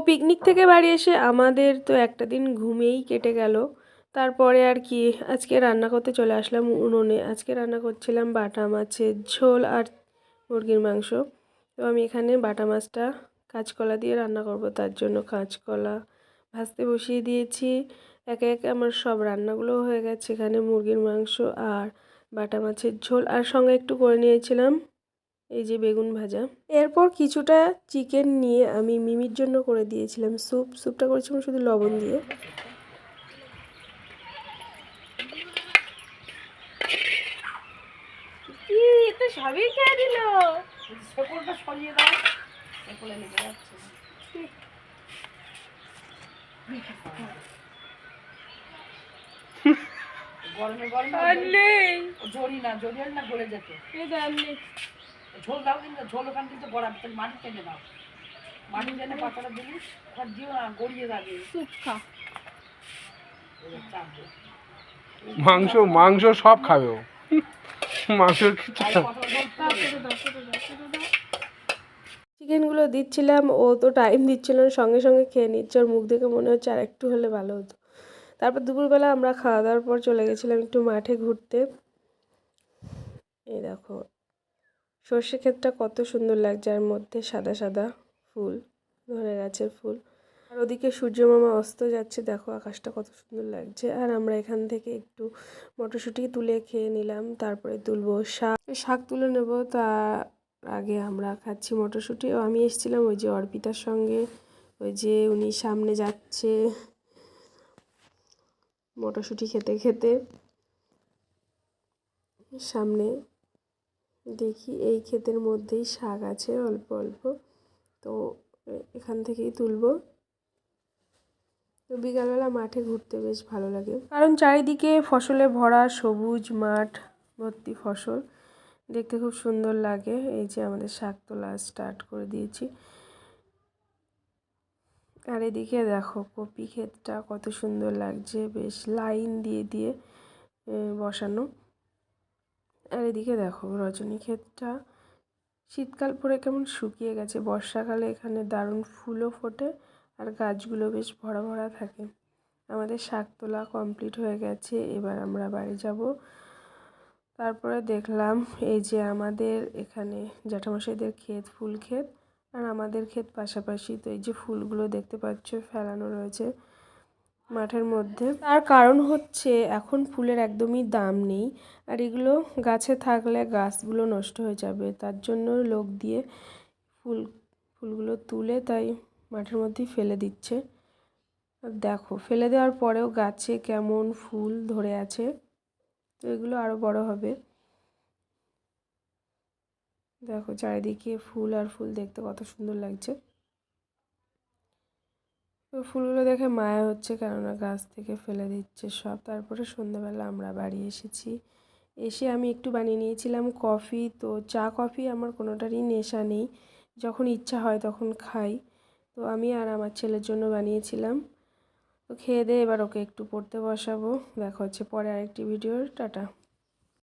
Picnic থেকে বাড়ি এসে আমাদের তো একটা দিন ঘুমিয়েই কেটে গেল। তারপরে আর কি আজকে রান্না করতে চলে আসলাম উনুনে। আজকে রান্না করছিলাম বাটা মাছের ঝোল আর মুরগির মাংস। তো আমি এখানে বাটা মাছটা কাঁচকলা দিয়ে রান্না করব, তার জন্য কাঁচকলা ভাজতে বসিয়ে দিয়েছি। একে একে আমার সব রান্নাগুলো হয়ে গেছে। এখানে মুরগির মাংস আর বাটা মাছের ঝোল, আর সঙ্গে একটু করে নিয়েছিলাম এই যে বেগুন ভাজা। এরপর কিছুটা চিকেন নিয়ে আমি মিমির জন্য করে দিয়েছিলাম স্যুপটা করেছিলাম শুধু লবণ দিয়ে। সবই খেয়ে দিল। সরিয়ে দাও, লেগে যাচ্ছে। গরমে না গলে যেত। ঝোল দাও, কিন্তু ঝোল ওখান কিন্তু গড়া মাটি টেনে দাও, মাটি টেনে পাতাটা দিলি দিও না, গড়িয়ে যাবে। স্যুপ খা, মাংস মাংস সব খাবে ও। মাংস চিকেনগুলো দিচ্ছিলাম, ও তো টাইম দিচ্ছিল না, সঙ্গে সঙ্গে খেয়ে নিচ্ছে। ওর মুখ দেখে মনে হচ্ছে আর একটু হলে ভালো হতো। তারপর দুপুরবেলা আমরা খাওয়া দাওয়ার পর চলে গেছিলাম একটু মাঠে ঘুরতে। এই দেখো সর্ষে ক্ষেতটা কত সুন্দর লাগছে, আর মধ্যে সাদা সাদা ফুল, ধরে গাছের ফুল। আর ওদিকে সূর্য মামা অস্ত যাচ্ছে, দেখো আকাশটা কত সুন্দর লাগছে। আর আমরা এখান থেকে একটু মটরশুঁটি তুলে খেয়ে নিলাম, তারপরে তুলবো শাক তুলে নেব। তার আগে আমরা খাচ্ছি মটরশুঁটি। ও আমি এসেছিলাম ওই যে অর্পিতার সঙ্গে, ওই যে উনি সামনে যাচ্ছে মটরশুঁটি খেতে খেতে। সামনে দেখি এই ক্ষেতের মধ্যেই শাক আছে অল্প অল্প, তো এখান থেকেই তুলবো। তো বিকালবেলা মাঠে ঘুরতে বেশ ভালো লাগে, কারণ চারিদিকে ফসলে ভরা সবুজ মাঠ, ভর্তি ফসল, দেখতে খুব সুন্দর লাগে। এই যে আমাদের শাক তোলা স্টার্ট করে দিয়েছি। আর এদিকে দেখো কপি ক্ষেতটা কত সুন্দর লাগছে, বেশ লাইন দিয়ে দিয়ে বসানো। আর এদিকে দেখো রজনী ক্ষেতটা শীতকাল পরে কেমন শুকিয়ে গেছে, বর্ষাকালে এখানে দারুণ ফুলও ফোটে আর গাছগুলো বেশ ভরা ভরা থাকে। আমাদের শাক তোলা কমপ্লিট হয়ে গেছে, এবার আমরা বাড়ি যাব। তারপরে দেখলাম এই যে আমাদের এখানে জ্যাঠামশাইদের ক্ষেত, ফুল ক্ষেত, আর আমাদের ক্ষেত পাশাপাশি। তো এই যে ফুলগুলো দেখতে পাচ্ছ ফেলানো রয়েছে মাঠের মধ্যে, তার কারণ হচ্ছে এখন ফুলের একদমই দাম নেই, আর এগুলো গাছে থাকলে গাছগুলো নষ্ট হয়ে যাবে, তার জন্য লোক দিয়ে ফুলগুলো তুলে তাই মাঠের মধ্যেই ফেলে দিচ্ছে। আর দেখো ফেলে দেওয়ার পরেও গাছে কেমন ফুল ধরে আছে, তো এগুলো আরও বড় হবে। দেখো চারিদিকে ফুল আর ফুল, দেখতে কত সুন্দর লাগছে। তো ফুলগুলো দেখে মায়া হচ্ছে, কেননা গাছ থেকে ফেলে দিচ্ছে সব। তারপরে সন্ধ্যাবেলা আমরা বাড়ি এসেছি। এসে আমি একটু বানিয়ে নিয়েছিলাম কফি। তো চা কফি আমার কোনোটারই নেশা নেই, যখন ইচ্ছা হয় তখন খাই। তো আমি আর আমার ছেলের জন্য বানিয়েছিলাম। তো খেয়ে দিয়ে এবার ওকে একটু পড়তে বসাবো। দেখা হচ্ছে পরে আরেকটি ভিডিও। টাটা।